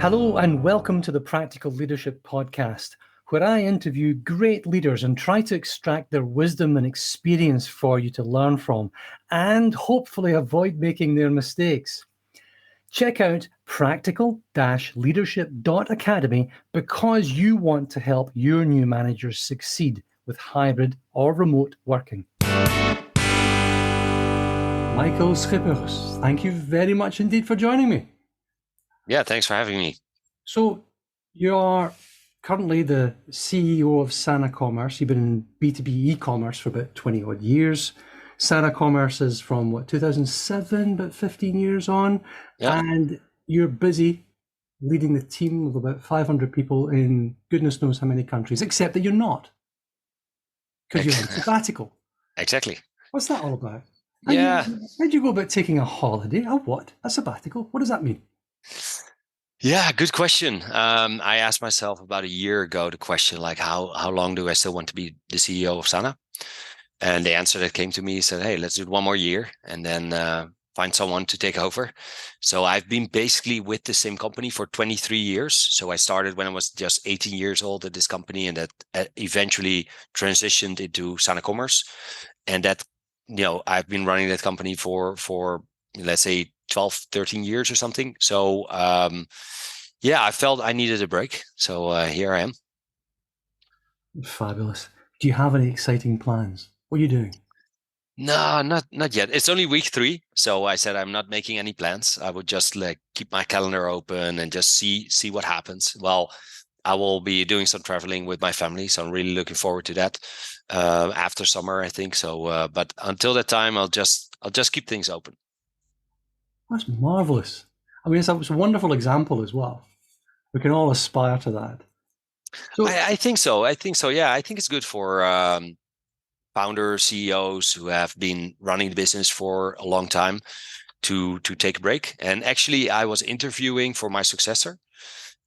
Hello and welcome to the Practical Leadership Podcast, where I interview great leaders and try to extract their wisdom and experience for you to learn from and hopefully avoid making their mistakes. Check out practical-leadership.academy because you want to help your new managers succeed with hybrid or remote working. Michiel Schipperus, thank you very much indeed for joining me. Yeah, thanks for having me. So you are currently the CEO of SanaCommerce. You've been in B2B e-commerce for about 20 odd years. SanaCommerce is from 2007, about 15 years on. Yeah. And you're busy leading the team of about 500 people in goodness knows how many countries, except that you're not, because you're on sabbatical. Exactly. What's that all about? How do you go about taking a holiday? A what? A sabbatical? What does that mean? Yeah, good question. I asked myself about a year ago the question, like, how long do I still want to be the CEO of Sana? And the answer that came to me said, hey, let's do it one more year and then find someone to take over. So I've been basically with the same company for 23 years. So I started when I was just 18 years old at this company, and that eventually transitioned into SanaCommerce. And that, I've been running that company for let's say 12, 13 years or something. So I felt I needed a break. So here I am. Fabulous. Do you have any exciting plans? What are you doing? No, not yet. It's only week 3. So I said I'm not making any plans. I would just keep my calendar open and just see what happens. Well, I will be doing some traveling with my family, so I'm really looking forward to that after summer, I think. So, but until that time, I'll just keep things open. That's marvelous. I mean, it's a wonderful example as well. We can all aspire to that. So, I think so. Yeah, I think it's good for founders, CEOs who have been running the business for a long time to take a break. And actually, I was interviewing for my successor,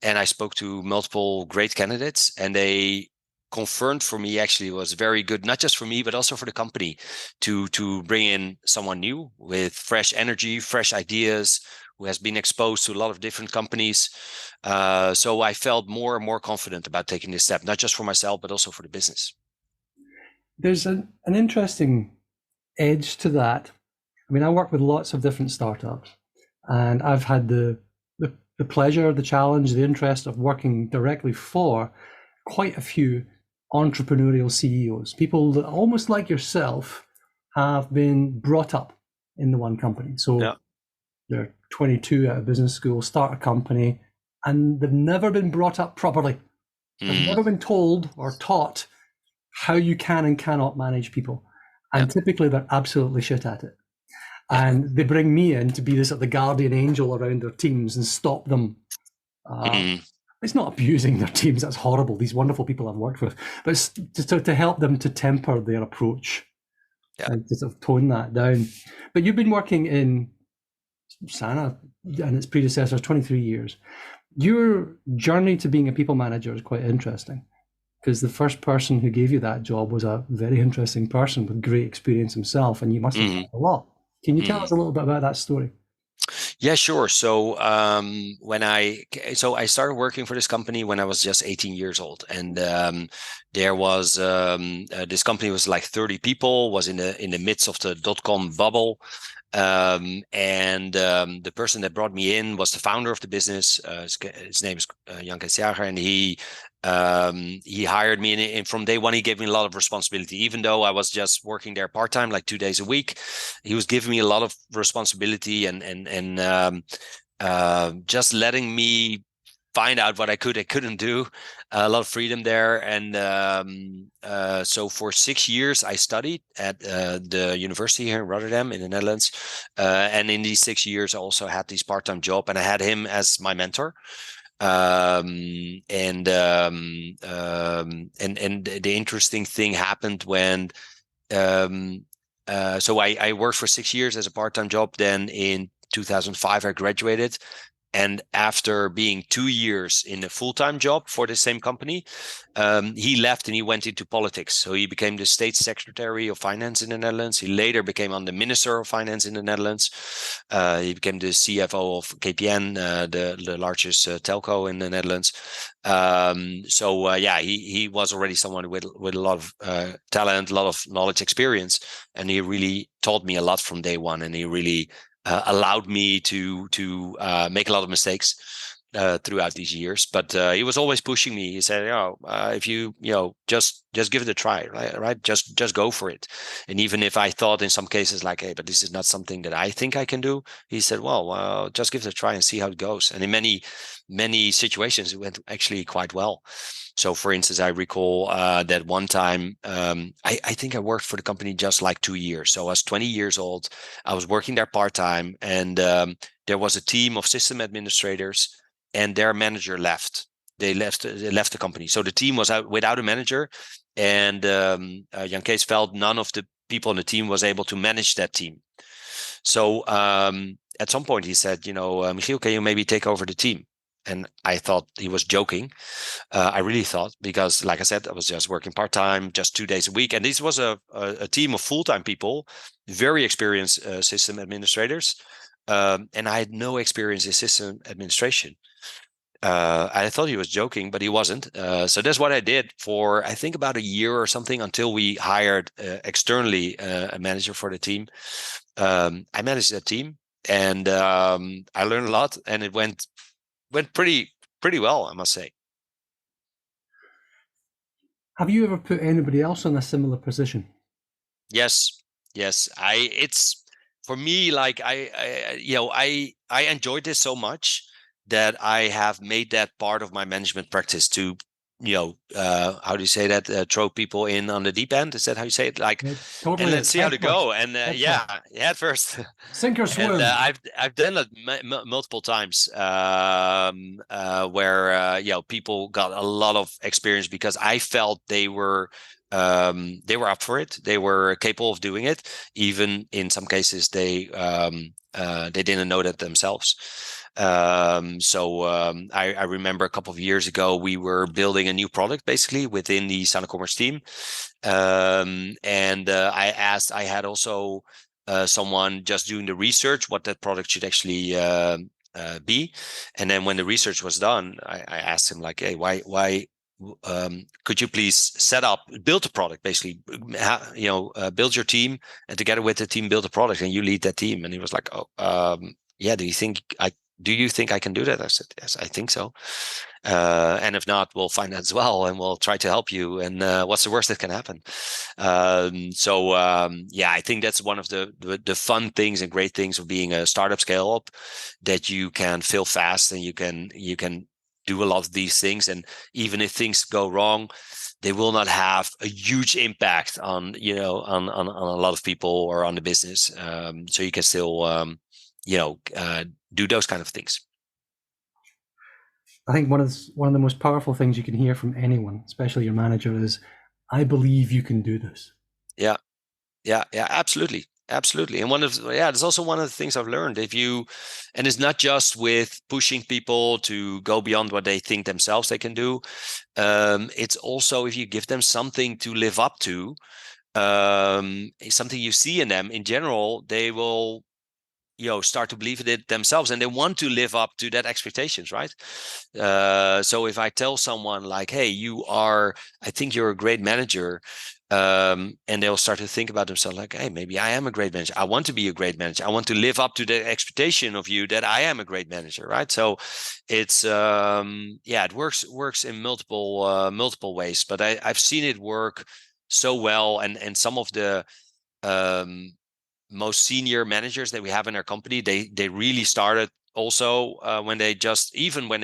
and I spoke to multiple great candidates, and they confirmed for me actually it was very good, not just for me, but also for the company to bring in someone new with fresh energy, fresh ideas, who has been exposed to a lot of different companies. So I felt more and more confident about taking this step, not just for myself, but also for the business. There's an interesting edge to that. I mean, I work with lots of different startups, and I've had the pleasure, the challenge, the interest of working directly for quite a few entrepreneurial CEOs, people that almost like yourself have been brought up in the one company. So they're 22 out of business school, start a company, and they've never been brought up properly. They've never been told or taught how you can and cannot manage people. And typically they're absolutely shit at it. And they bring me in to be the guardian angel around their teams and stop them. It's not abusing their teams. That's horrible. These wonderful people I've worked with, but it's to help them to temper their approach and to sort of tone that down. But you've been working in Sana and its predecessors 23 years. Your journey to being a people manager is quite interesting, because the first person who gave you that job was a very interesting person with great experience himself, and you must have learned a lot. Can you tell us a little bit about that story? Yeah, sure. So I started working for this company when I was just 18 years old, and there was this company was like 30 people, was in the midst of the .com bubble. The person that brought me in was the founder of the business. His name is Jan Jager, and he hired me, and from day one he gave me a lot of responsibility. Even though I was just working there part-time, like 2 days a week, he was giving me a lot of responsibility and just letting me find out what I could and couldn't do. A lot of freedom there. And so for 6 years I studied at the university here in Rotterdam in the Netherlands, and in these 6 years I also had this part-time job, and I had him as my mentor. And the interesting thing happened when so I worked for 6 years as a part-time job. Then in 2005 I graduated, And after being 2 years in a full-time job for the same company, he left and he went into politics. So he became the state secretary of finance in the Netherlands. He later became on the minister of finance in the Netherlands. He became the CFO of KPN, the largest telco in the Netherlands. He was already someone with a lot of talent, a lot of knowledge, experience, and he really taught me a lot from day one. And he really allowed me to make a lot of mistakes throughout these years, but he was always pushing me. He said, if you just give it a try, right? Just go for it. And even if I thought in some cases like, hey, but this is not something that I think I can do, he said, well, just give it a try and see how it goes. And in many situations, it went actually quite well. So, for instance, I recall that one time, I think I worked for the company just like 2 years. So I was 20 years old. I was working there part-time, and there was a team of system administrators, and their manager left. They left the company. So the team was out without a manager, and Jan Kees felt none of the people on the team was able to manage that team. So at some point he said, Michiel, can you maybe take over the team? And I thought he was joking. I really thought, because like I said, I was just working part-time, just 2 days a week. And this was a team of full-time people, very experienced system administrators. And I had no experience in system administration. I thought he was joking, but he wasn't. So that's what I did for, I think, about a year or something, until we hired externally a manager for the team. I managed that team, and I learned a lot, and it went pretty well, I must say. Have you ever put anybody else in a similar position? Yes. It's for me, like I enjoyed this so much that I have made that part of my management practice to, how do you say that? Throw people in on the deep end. Is that how you say it? Like, Yeah, totally. and let's see how to go. And head first. Sink or swim. And I've done it multiple times, where people got a lot of experience because I felt they were up for it. They were capable of doing it. Even in some cases, they didn't know that themselves. I remember a couple of years ago, we were building a new product basically within the eCommerce team. I had also someone just doing the research, what that product should actually be. And then when the research was done, I asked him like, hey, why could you please build a product, basically, build your team, and together with the team, build a product, and you lead that team. And he was like, yeah, do you think I can do that? I said, yes, I think so. And if not, we'll find out as well, and we'll try to help you. And what's the worst that can happen? I think that's one of the fun things and great things of being a startup scale up, that you can fail fast and you can do a lot of these things. And even if things go wrong, they will not have a huge impact on a lot of people or on the business. So you can still do those kind of things. I think one of the most powerful things you can hear from anyone, especially your manager, is, I believe you can do this. Yeah, absolutely. And it's also one of the things I've learned. And it's not just with pushing people to go beyond what they think themselves they can do. It's also, if you give them something to live up to, something you see in them, in general, they will start to believe in it themselves, and they want to live up to that expectations, right? So if I tell someone like, hey, I think you're a great manager, and they'll start to think about themselves like, hey, maybe I am a great manager. I want to be a great manager. I want to live up to the expectation of you that I am a great manager, right? So it's it works in multiple ways, but I've seen it work so well. And some of the most senior managers that we have in our company, they really started also when they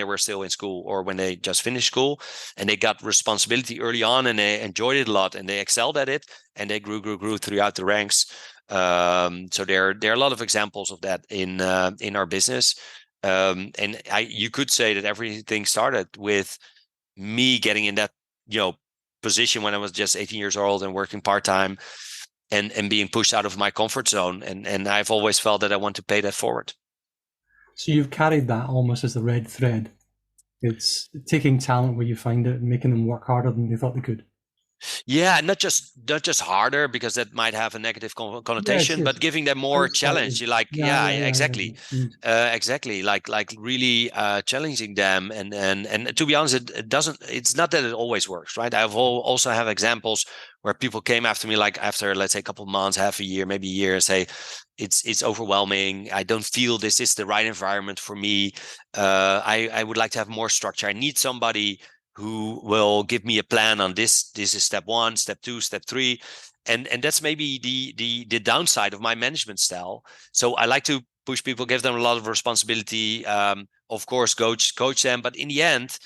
were still in school, or when they just finished school, and they got responsibility early on, and they enjoyed it a lot, and they excelled at it, and they grew throughout the ranks. So there are a lot of examples of that in our business. You could say that everything started with me getting in that position when I was just 18 years old and working part-time, and being pushed out of my comfort zone. And I've always felt that I want to pay that forward. So you've carried that almost as the red thread. It's taking talent where you find it and making them work harder than they thought they could. Yeah, not just harder, because that might have a negative Yes, connotation, yes. but giving them more Outslightly. challenge. You like, Yeah, yeah, yeah, yeah, yeah. exactly, Yeah. Mm. exactly. Like really challenging them, and to be honest, it doesn't. It's not that it always works, right? Also have examples where people came after me, like after, let's say, a couple of months, half a year, maybe a year, and say, it's overwhelming. I don't feel this is the right environment for me. I would like to have more structure. I need somebody who will give me a plan on this. This is step 1, step 2, step 3, and that's maybe the downside of my management style. So I like to push people, give them a lot of responsibility. Of course, coach them, but in the end,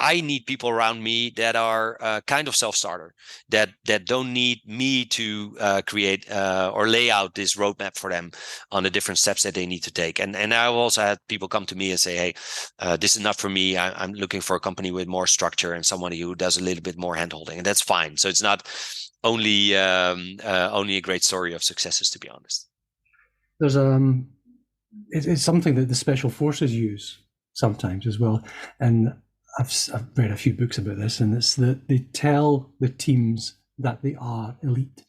I need people around me that are kind of self-starter, that don't need me to create or lay out this roadmap for them on the different steps that they need to take. And I've also had people come to me and say, "Hey, this is not for me. I'm looking for a company with more structure and somebody who does a little bit more handholding," and that's fine. So it's not only a great story of successes, to be honest. There's it's something that the special forces use sometimes as well, and I've read a few books about this, and it's that they tell the teams that they are elite.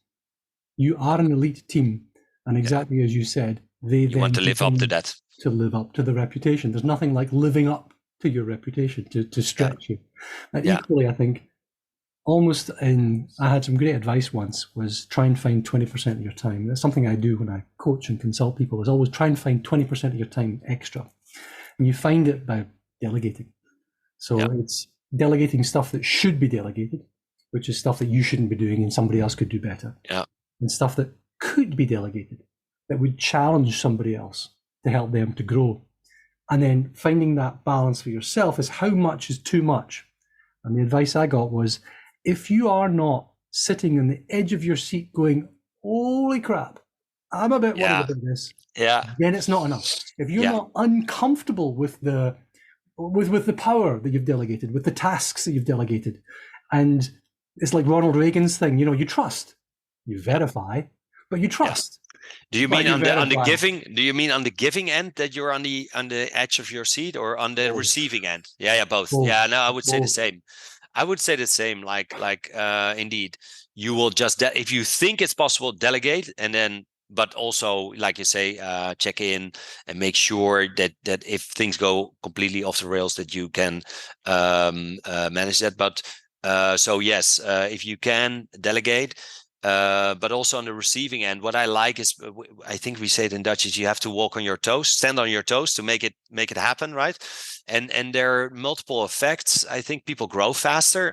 You are an elite team, and Yeah, exactly as you said, they you want then to live up to begin that. to live up to the reputation. There's nothing like living up to your reputation to Yeah, stretch you. And yeah, equally, I think almost in, I had some great advice once, was try and find 20% of your time. That's something I do when I coach and consult people, is always try and find 20% of your time extra. And you find it by delegating. yeah, So it's delegating stuff that should be delegated, which is stuff that you shouldn't be doing and somebody else could do better. yeah. And stuff that could be delegated, that would challenge somebody else to help them to grow. And then finding that balance for yourself is how much is too much. And the advice I got was, if you are not sitting on the edge of your seat going, holy crap, I'm a bit worried Yeah, about this, yeah, then it's not enough. If you're yeah, not uncomfortable with the power that you've delegated, with the tasks that you've delegated, and it's like Ronald Reagan's thing, you trust, you yeah, verify, but you yeah. trust, Do you but mean you on the verify. giving? Do you mean on the giving end that you're on the edge of your seat, or on the Both, receiving end? Yeah, yeah, both. both, Yeah, no, I would say the both. same. I would say the same. Indeed, you will just if you think it's possible, delegate, and then, but also, like you say, check in and make sure that if things go completely off the rails, that you can manage that. But so yes, if you can delegate. But also on the receiving end, what I like is, I think we say it in Dutch, is you have to walk on your toes, stand on your toes to make it happen, right? And there are multiple effects. I think people grow faster,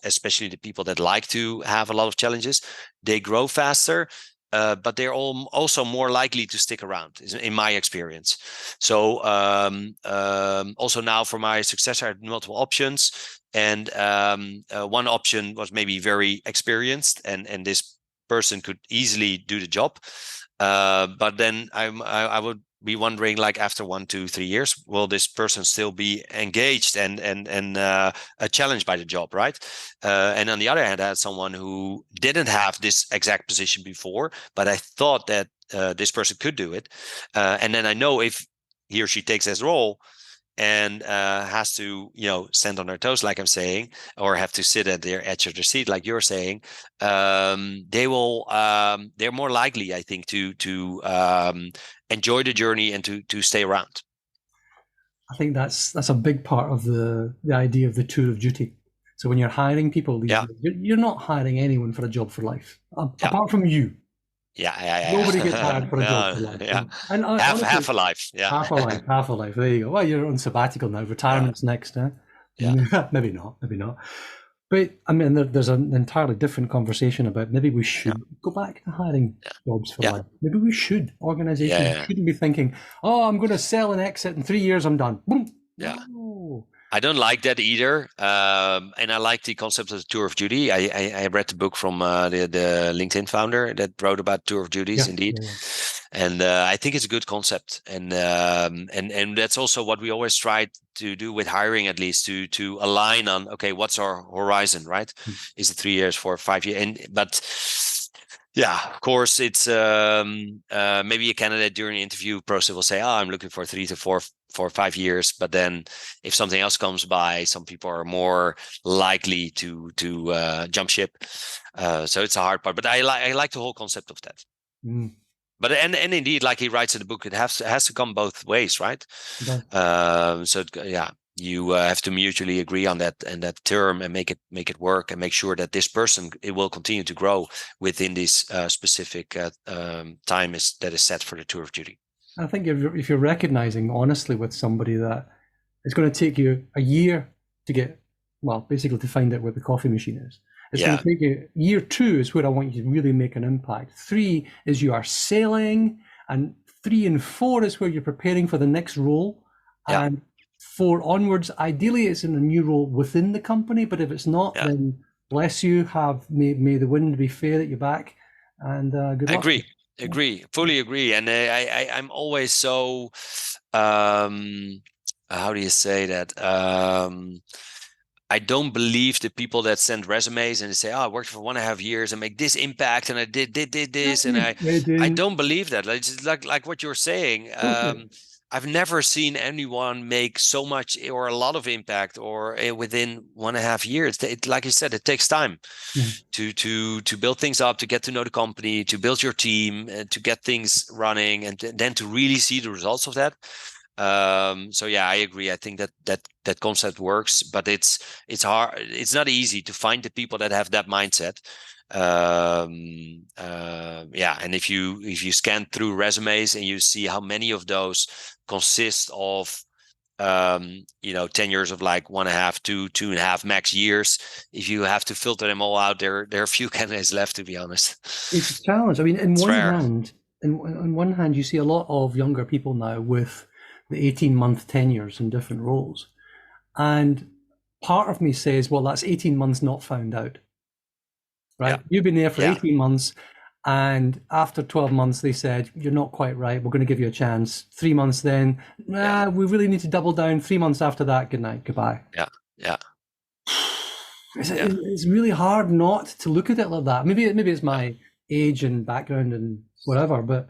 especially the people that like to have a lot of challenges. They grow faster, but they're also more likely to stick around, in my experience. So also now for my successor, I had multiple options. And one option was maybe very experienced, and this person could easily do the job. But then I would be wondering, like, after 1, 2, 3 years, will this person still be engaged and challenged by the job, right? And on the other hand, I had someone who didn't have this exact position before, but I thought that this person could do it. And then I know if he or she takes this role, and has to stand on their toes, like I'm saying, or have to sit at their edge of their seat, like you're saying, they're more likely, I think, to enjoy the journey and to stay around. I think that's a big part of the idea of the tour of duty. So when you're hiring people these Yeah, days, you're not hiring anyone for a job for life, yeah, apart from you. yeah, yeah, Nobody gets yeah. hired for a job for life. Yeah, And half honestly, a life. Yeah. half a life, half a life. There you go. Well, you're on sabbatical now. Yeah, Retirement's next, huh? yeah, Maybe not. Maybe not. But I mean, there's an entirely different conversation about maybe we yeah, should go back to hiring jobs for yeah, life. Maybe we should. yeah, Organizations yeah, shouldn't be thinking, "Oh, I'm going to sell and exit in 3 years. I'm done." Boom. yeah. No. I don't like that either, and I like the concept of the tour of duty. I read the book from the LinkedIn founder that wrote about tour of duties, Yeah. indeed, Yeah. and I think it's a good concept, and that's also what we always try to do with hiring, at least to align on, okay, what's our horizon, right? Yeah. Is it 3 years, 4, 5 years? But Yeah, of course, it's maybe a candidate during the interview process will say, "Oh, I'm looking for 3 to 4 or 5 years." But then, if something else comes by, some people are more likely to jump ship. So it's a hard part. But I like the whole concept of that. Mm, But and indeed, like he writes in the book, it has to come both ways, right? it does. Yeah, you have to mutually agree on that term and make it work and make sure that this person it will continue to grow within this specific time that is set for the tour of duty. I think if you're recognizing honestly with somebody that it's going to take you a year to get, well, basically to find out where the coffee machine is. It's going Yeah, to take you year 2 is where I want you to really make an impact. 3 is you are sailing, and 3 and 4 is where you're preparing for the next role. yeah, And 4 onwards, ideally it's in a new role within the company, but if it's not, yeah. then bless you, may the wind be fair at your back, and good luck. Fully agree. And I'm always so how do you say that? I don't believe the people that send resumes and they say, "Oh, I worked for 1.5 years and make this impact, and I did this," and I don't believe that. Like just like what you're saying. Okay. I've never seen anyone make so much or a lot of impact or within 1.5 years. Like you said, it takes time Mhm. to build things up, to get to know the company, to build your team, and to get things running, and then to really see the results of that. So yeah, I agree. I think that concept works, but it's hard. It's not easy to find the people that have that mindset. Yeah, and if you scan through resumes and you see how many of those consist of 10 years of like 1.5, 2.5 max years. If you have to filter them all out, there are a few candidates left, to be honest. It's a challenge. I mean, It's rare. on one hand, you see a lot of younger people now with the 18-month tenures in different roles. And part of me says, well, that's 18 months not found out, Yeah, right? You've been there for yeah, 18 months, and after 12 months, they said, you're not quite right. We're going to give you a chance. 3 months then, yeah, we really need to double down. 3 months after that, good night, goodbye. yeah, yeah, It's, yeah, it's really hard not to look at it like that. Maybe it's yeah. my age and background and whatever, but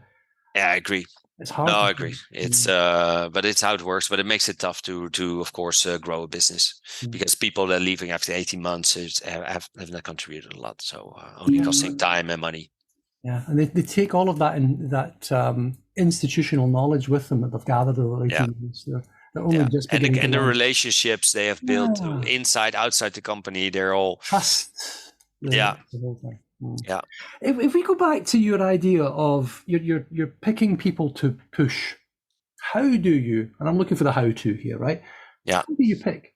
Yeah, I agree. it's No, hard to I see. agree. It's Mm, but it's how it works. But it makes it tough to of course grow a business mm. because people that are leaving after 18 months have not contributed a lot. So only Yeah, costing time and money. yeah, and they take all of that in that institutional knowledge with them that they've gathered over Yeah, 18 months. They're only yeah, just and beginning to the learn. relationships they have built Yeah, inside, outside the company, they're all trust yeah, the whole thing. Mm. yeah, If we go back to your idea of you're picking people to push, how do you? And I'm looking for the how to here, right? yeah. How do you pick?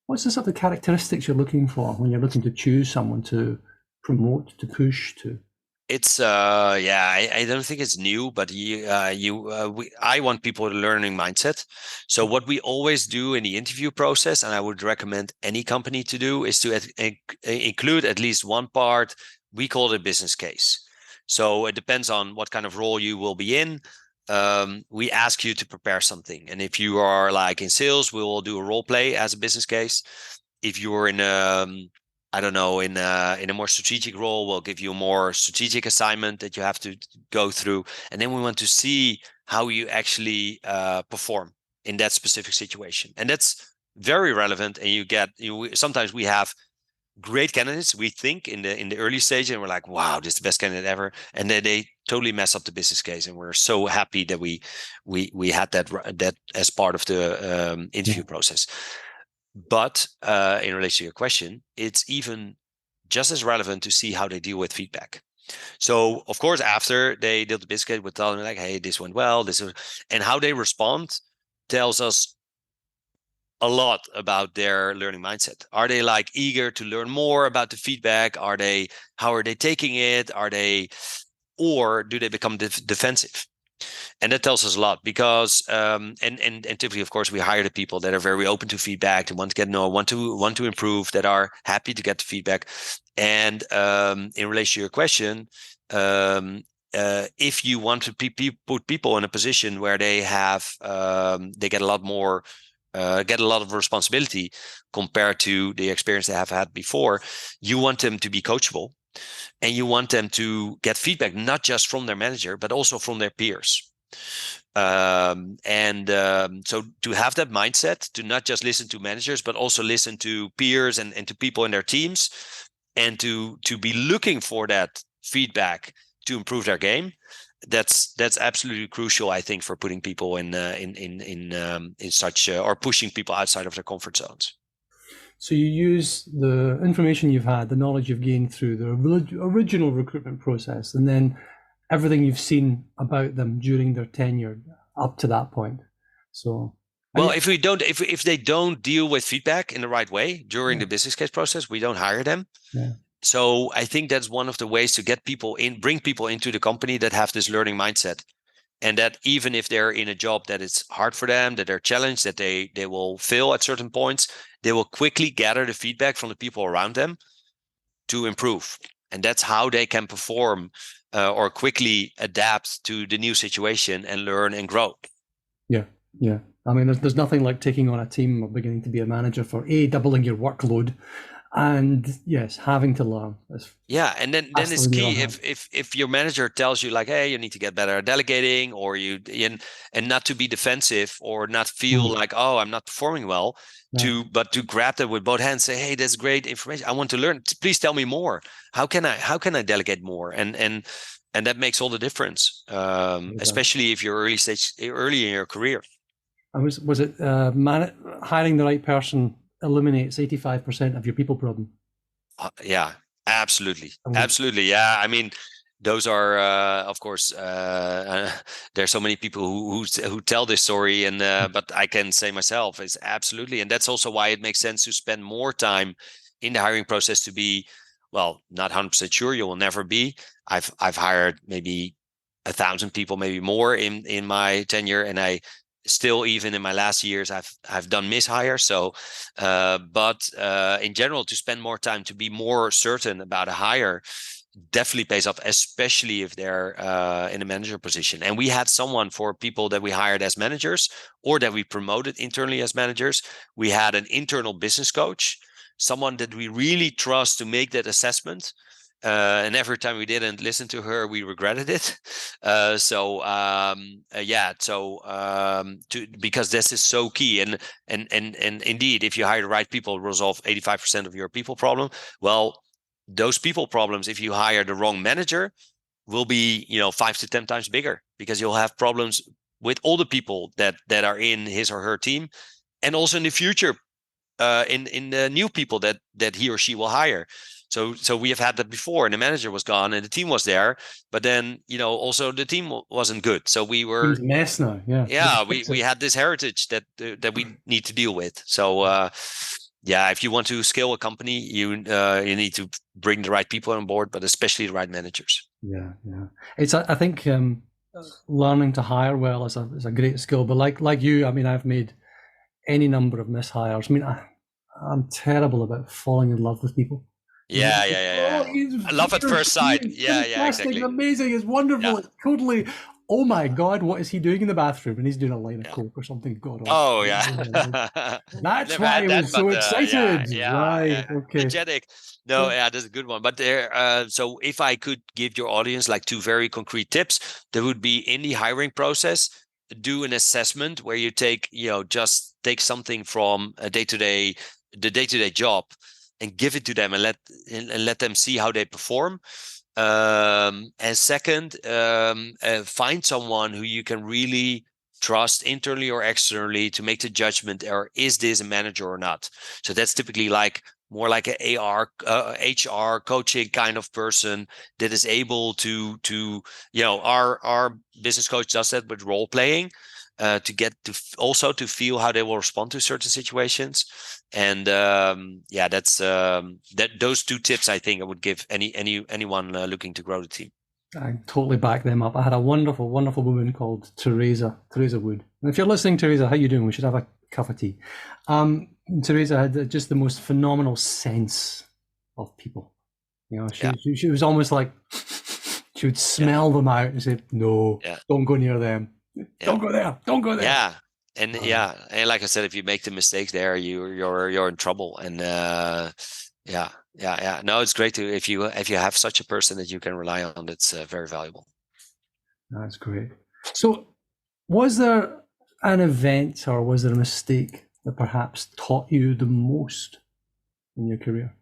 What's the sort of characteristics you're looking for when you're looking to choose someone to promote, to push, to? It's yeah, I don't think it's new, but I want people to learning mindset. So what we always do in the interview process, and I would recommend any company to do, is to include at least one part. We call it a business case. So it depends on what kind of role you will be in. We ask you to prepare something, and if you are like in sales, we will do a role play as a business case. If you're in I don't know, in a more strategic role, we'll give you a more strategic assignment that you have to go through, and then we want to see how you actually perform in that specific situation, and that's very relevant. And sometimes we have great candidates we think in the early stage, and we're like, wow, this is the best candidate ever, and then they totally mess up the business case, and we're so happy that we had that as part of the interview process. But in relation to your question, it's even just as relevant to see how they deal with feedback. So, of course, after they did the business case, we'll tell them like, "Hey, this went well. And how they respond tells us a lot about their learning mindset. Are they like eager to learn more about the feedback? How are they taking it? Or do they become defensive? And that tells us a lot because and typically, of course, we hire the people that are very open to feedback, that want to get know, want to improve, that are happy to get the feedback. And in relation to your question, if you want to put people in a position where they have they get a lot more get a lot of responsibility compared to the experience they have had before, you want them to be coachable. and you want them to get feedback not just from their manager but also from their peers. So to have that mindset to not just listen to managers but also listen to peers and to people in their teams, and to be looking for that feedback to improve their game, that's absolutely crucial, I think, for putting people in such or pushing people outside of their comfort zones. So you use the information you've had, the knowledge you've gained through the original recruitment process, and then everything you've seen about them during their tenure up to that point. So, well, if they don't deal with feedback in the right way during the business case process, we don't hire them. Yeah. So I think that's one of the ways to get people in, bring people into the company that have this learning mindset. And that even if they're in a job that is hard for them, that they're challenged, that they will fail at certain points, they will quickly gather the feedback from the people around them to improve. And that's how they can perform or quickly adapt to the new situation and learn and grow. Yeah, yeah. I mean, there's nothing like taking on a team or beginning to be a manager for doubling your workload. And yes, having to learn. Yeah, and then it's key if your manager tells you like, hey, you need to get better at delegating, or and not to be defensive or not feel like, oh, I'm not performing well, but to grab that with both hands, say, hey, that's great information. I want to learn. Please tell me more. How can I delegate more? And that makes all the difference, especially if you're early in your career. And was it hiring the right person eliminates 85% of your people problem? Yeah, absolutely. Absolutely. Yeah. I mean, those are, of course, there's so many people who tell this story, and but I can say myself is absolutely. And that's also why it makes sense to spend more time in the hiring process to be, well, not 100% sure. You will never be. I've hired maybe 1,000 people, maybe more in my tenure, and I still, even in my last years, I've done mishires. So, but in general, to spend more time to be more certain about a hire definitely pays off, especially if they're in a manager position. And we had someone for people that we hired as managers or that we promoted internally as managers. We had an internal business coach, someone that we really trust to make that assessment. And every time we didn't listen to her, we regretted it. Because this is so key. And indeed, if you hire the right people, resolve 85% of your people problem. Well, those people problems, if you hire the wrong manager, will be 5 to 10 times bigger, because you'll have problems with all the people that are in his or her team, and also in the future, in the new people that he or she will hire. So we have had that before, and the manager was gone and the team was there, but then also the team wasn't good. So we were a mess now. We had this heritage that we need to deal with. So if you want to scale a company, you need to bring the right people on board, but especially the right managers. It's I think learning to hire well is a great skill. But like you, I mean, I've made any number of mishires. I mean, I'm terrible about falling in love with people. Love at first sight. Exactly. Amazing. It's wonderful. It's totally. Oh my God, what is he doing in the bathroom? And he's doing a line of coke or something. God. Oh yeah. That's why I was so excited. Right. Okay. Energetic. No, that's a good one. But so if I could give your audience like 2 very concrete tips, there would be in the hiring process, do an assessment where you take, just take something from the day-to-day job and give it to them and let them see how they perform. And second, find someone who you can really trust internally or externally to make the judgment, or is this a manager or not? So that's typically more like an HR coaching kind of person that is able to our business coach does that with role playing, to get to feel how they will respond to certain situations. And that's those 2 tips I think I would give anyone looking to grow the team. I totally back them up. I had a wonderful, wonderful woman called Teresa Wood. And if you're listening, Teresa, how you doing? We should have a cup of tea. Teresa had just the most phenomenal sense of people. She was almost like she would smell them out and say, "No, don't go near them. Don't go there. Don't go there." Yeah. And and like I said, if you make the mistakes there, you're in trouble. And Yeah. No, it's great to if you have such a person that you can rely on. It's very valuable. That's great. So, was there an event or was there a mistake that perhaps taught you the most in your career?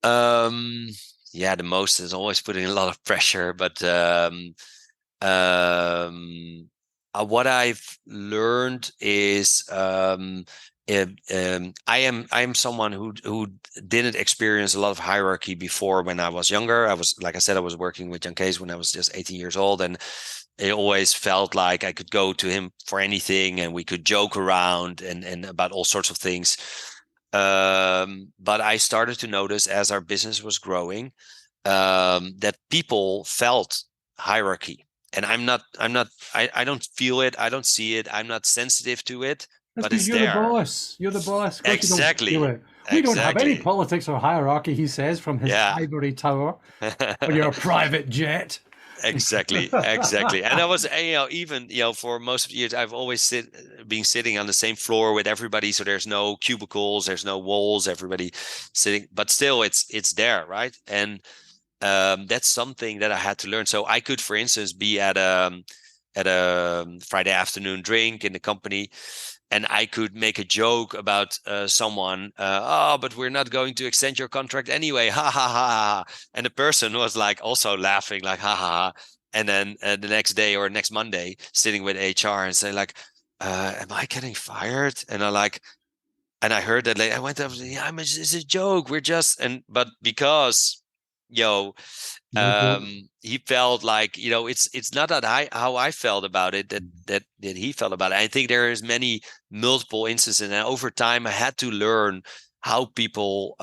Yeah, the most is always putting a lot of pressure, but um, what I've learned is I am someone who didn't experience a lot of hierarchy before when I was younger. I was, like I said, I was working with Jan Kees when I was just 18 years old, and it always felt like I could go to him for anything, and we could joke around and about all sorts of things. But I started to notice as our business was growing that people felt hierarchy, and I don't feel it, I don't see it, I'm not sensitive to it, That's but because it's you're the there. boss. You're the boss. Of course, you don't feel Exactly. it. We don't have any Exactly. politics or hierarchy, he says from his Yeah. ivory tower on your private jet. Exactly. And I was, even, for most of the years, I've always been sitting on the same floor with everybody. So there's no cubicles, there's no walls, everybody sitting, but still it's there, right? And that's something that I had to learn. So I could, for instance, be at a Friday afternoon drink in the company, and I could make a joke about someone. Oh, but we're not going to extend your contract anyway. Ha ha ha ha. And the person was like also laughing, like ha ha ha. And then the next day or next Monday, sitting with HR and say like, "Am I getting fired?" And I like, and I heard that I went up, yeah, it's a joke. We're just, and but because, you know, No joke. he felt like, it's not that how I felt about it, that he felt about it. I think there is many multiple instances, and over time I had to learn how people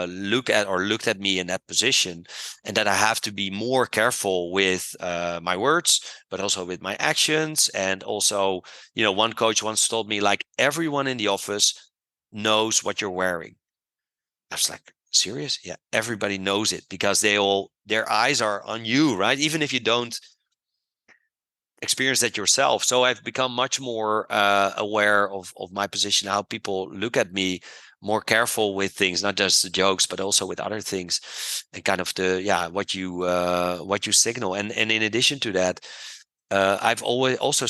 looked at me in that position, and that I have to be more careful with my words, but also with my actions. And also, one coach once told me, like, everyone in the office knows what you're wearing. I was like, serious? Yeah, everybody knows it because their eyes are on you, right? Even if you don't experience that yourself. So I've become much more aware of my position, how people look at me, more careful with things, not just the jokes, but also with other things, and kind of what you signal. And in addition to that, I've always also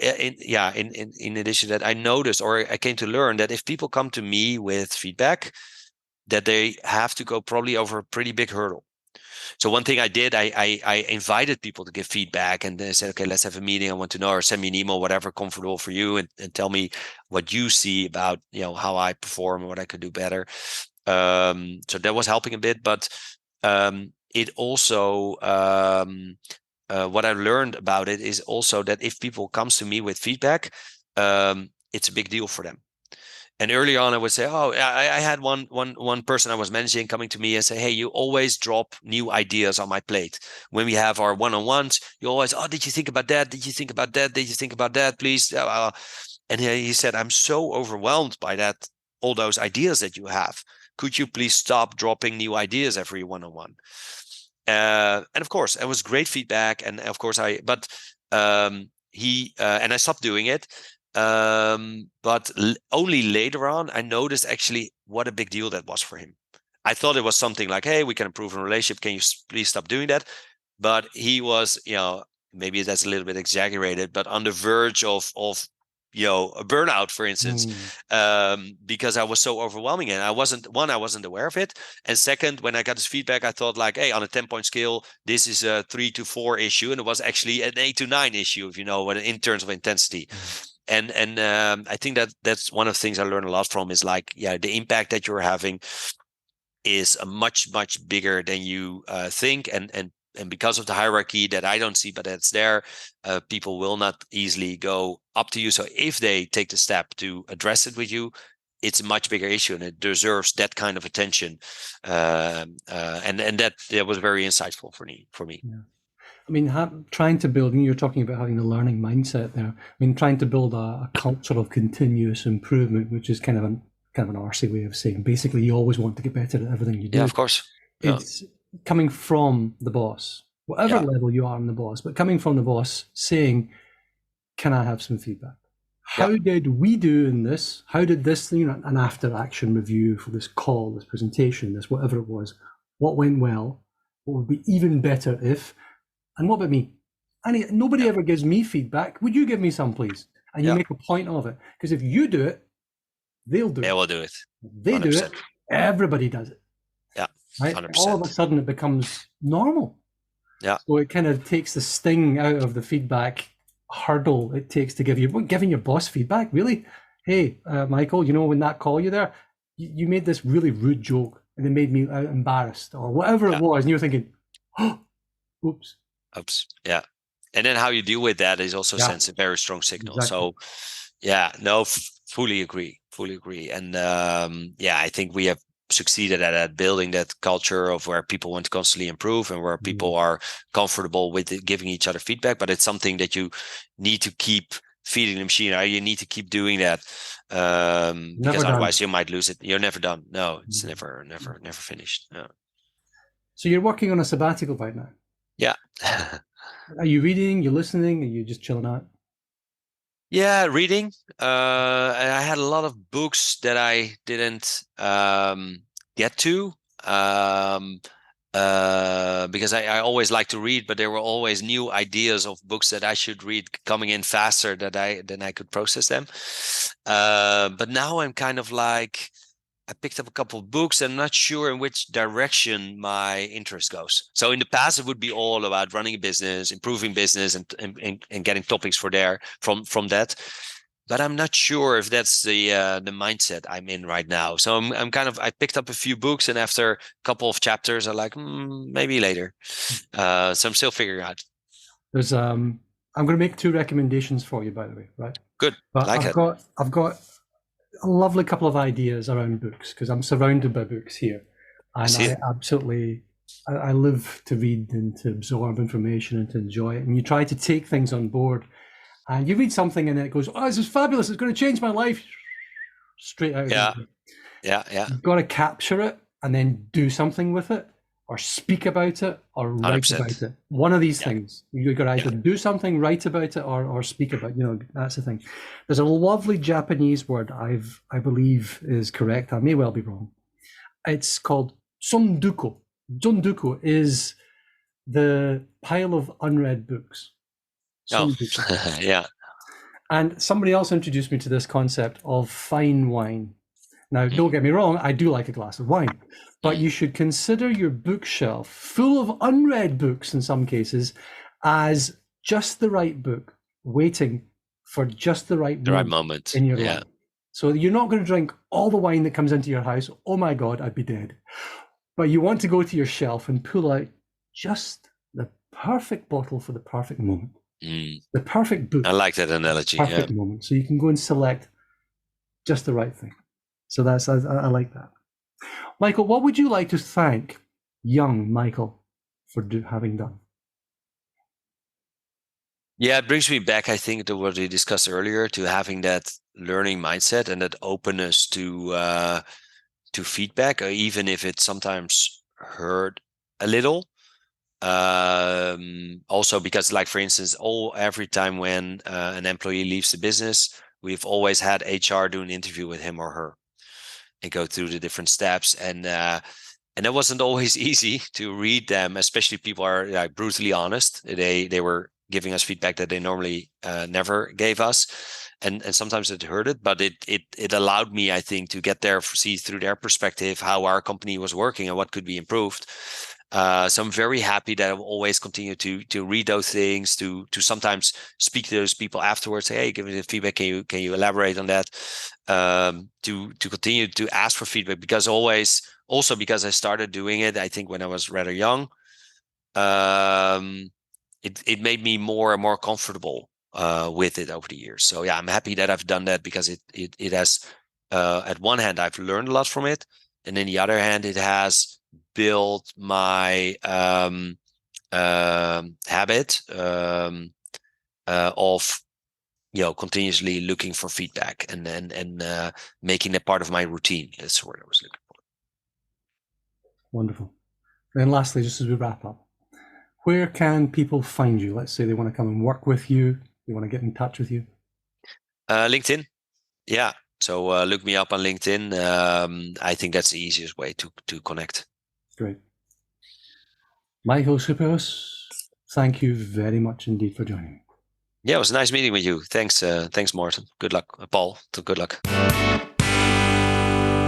in addition to that, I noticed, or I came to learn, that if people come to me with feedback, that they have to go probably over a pretty big hurdle. So one thing I did, I invited people to give feedback, and they said, okay, let's have a meeting. I want to know, or send me an email, whatever comfortable for you, and tell me what you see about, how I perform and what I could do better. So that was helping a bit, but it also, what I learned about it is also that if people comes to me with feedback, it's a big deal for them. And early on, I would say, oh, I had one person I was managing coming to me and say, hey, you always drop new ideas on my plate. When we have our one-on-ones, you always, oh, did you think about that? Did you think about that? Did you think about that, please? And he said, I'm so overwhelmed by that, all those ideas that you have. Could you please stop dropping new ideas every one-on-one? And of course, it was great feedback. And of course, he and I stopped doing it. But only later on, I noticed actually what a big deal that was for him. I thought it was something like, hey, we can improve a relationship. Can you please stop doing that? But he was, maybe that's a little bit exaggerated, but on the verge of a burnout, for instance, Mm. because I was so overwhelming, and I wasn't aware of it. And second, when I got his feedback, I thought like, hey, on a 10-point scale, this is a 3 to 4 issue, and it was actually an 8 to 9 issue, if you know what, in terms of intensity. And I think that's one of the things I learned a lot from, is like, yeah, the impact that you're having is a much bigger than you think, and because of the hierarchy that I don't see, but that's there, people will not easily go up to you. So if they take the step to address it with you, it's a much bigger issue, and it deserves that kind of attention. And that was very insightful for me. Yeah. I mean, trying to build, and you're talking about having the learning mindset there. I mean, trying to build a culture of continuous improvement, which is kind of an RC way of saying basically you always want to get better at everything you Yeah, do. of course. Yeah, It's coming from the boss, whatever yeah, level you are in the boss, but coming from the boss saying, can I have some feedback? How did we do in this? How did this, an after action review for this call, this presentation, this whatever it was, what went well? What would be even better if? And what about me? Nobody ever gives me feedback. Would you give me some, please? And you make a point of it. Because if you do it, they'll do it. They will do it. If they 100%. Do it, everybody does it. Yeah. Right? 100%. All of a sudden it becomes normal. Yeah. So it kind of takes the sting out of the feedback hurdle it takes to giving your boss feedback. Really? Hey, Michael, when that call you there, you made this really rude joke and it made me embarrassed or whatever it was. And you're thinking, oh, oops. Yeah. And then how you deal with that is also sends a very strong signal. Exactly. So fully agree. And I think we have succeeded at building that culture of where people want to constantly improve and where people are comfortable with giving each other feedback. But it's something that you need to keep feeding the machine. You need to keep doing that because otherwise you might lose it. You're never done. No, it's never finished. No. So you're working on a sabbatical right now? Yeah. Are you reading? You listening? Are you just chilling out? Yeah, reading. And I had a lot of books that I didn't get to because I always like to read, but there were always new ideas of books that I should read coming in faster than I could process them. But now I'm kind of like, I picked up a couple of books and I'm not sure in which direction my interest goes. So in the past, it would be all about running a business, improving business and getting topics from that. But I'm not sure if that's the mindset I'm in right now. So I'm kind of, I picked up a few books and after a couple of chapters, I'm like, maybe later. So I'm still figuring out. There's I'm going to make 2 recommendations for you, by the way, right? Good. But I've got a lovely couple of ideas around books because I'm surrounded by books here, and I live to read and to absorb information and to enjoy it. And you try to take things on board, and you read something and then it goes, "Oh, this is fabulous! It's going to change my life!" Straight out. Yeah. You've got to capture it and then do something with it, or speak about it, or write 100%. About it. One of these things. You've got to either do something, write about it, or speak about it. That's the thing. There's a lovely Japanese word I believe is correct. I may well be wrong. It's called sonduko. Sonduko is the pile of unread books. Yeah. And somebody else introduced me to this concept of fine wine. Now, don't get me wrong, I do like a glass of wine, but you should consider your bookshelf full of unread books in some cases as just the right book, waiting for just the right moment in your life. So you're not going to drink all the wine that comes into your house. Oh my God, I'd be dead. But you want to go to your shelf and pull out just the perfect bottle for the perfect moment. The perfect book. I like that analogy. Perfect moment. So you can go and select just the right thing. So I like that. Michael, what would you like to thank young Michael for having done? Yeah, it brings me back, I think, to what we discussed earlier, to having that learning mindset and that openness to feedback, even if it sometimes hurt a little. Also because, like, for instance, every time when an employee leaves the business, we've always had HR do an interview with him or her and go through the different steps. And it wasn't always easy to read them, especially people are like brutally honest. They were giving us feedback that they normally never gave us. And sometimes it hurted, but it allowed me, I think, to get there, see through their perspective how our company was working and what could be improved. So I'm very happy that I've always continued to read those things, to sometimes speak to those people afterwards, say, hey, give me the feedback. Can you elaborate on that? To continue to ask for feedback, because because I started doing it, I think when I was rather young, it made me more and more comfortable with it over the years. So yeah, I'm happy that I've done that, because it has, at one hand, I've learned a lot from it, and then the other hand, it has built my habit of continuously looking for feedback and making it part of my routine. That's what I was looking for. Wonderful. And lastly, just as we wrap up, where can people find you? Let's say they want to come and work with you, they want to get in touch with you. LinkedIn. Yeah. So look me up on LinkedIn. I think that's the easiest way to connect. Great. Michiel Schipperus, thank you very much indeed for joining me. Yeah, it was nice meeting with you. Thanks, Morten. Good luck, Paul. Good luck.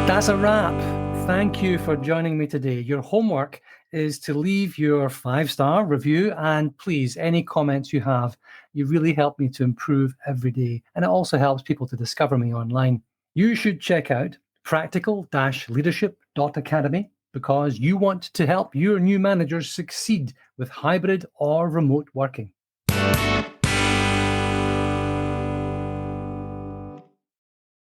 That's a wrap. Thank you for joining me today. Your homework is to leave your 5-star review, and please, any comments you have, you really help me to improve every day, and it also helps people to discover me online. You should check out practical-leadership.academy because you want to help your new managers succeed with hybrid or remote working.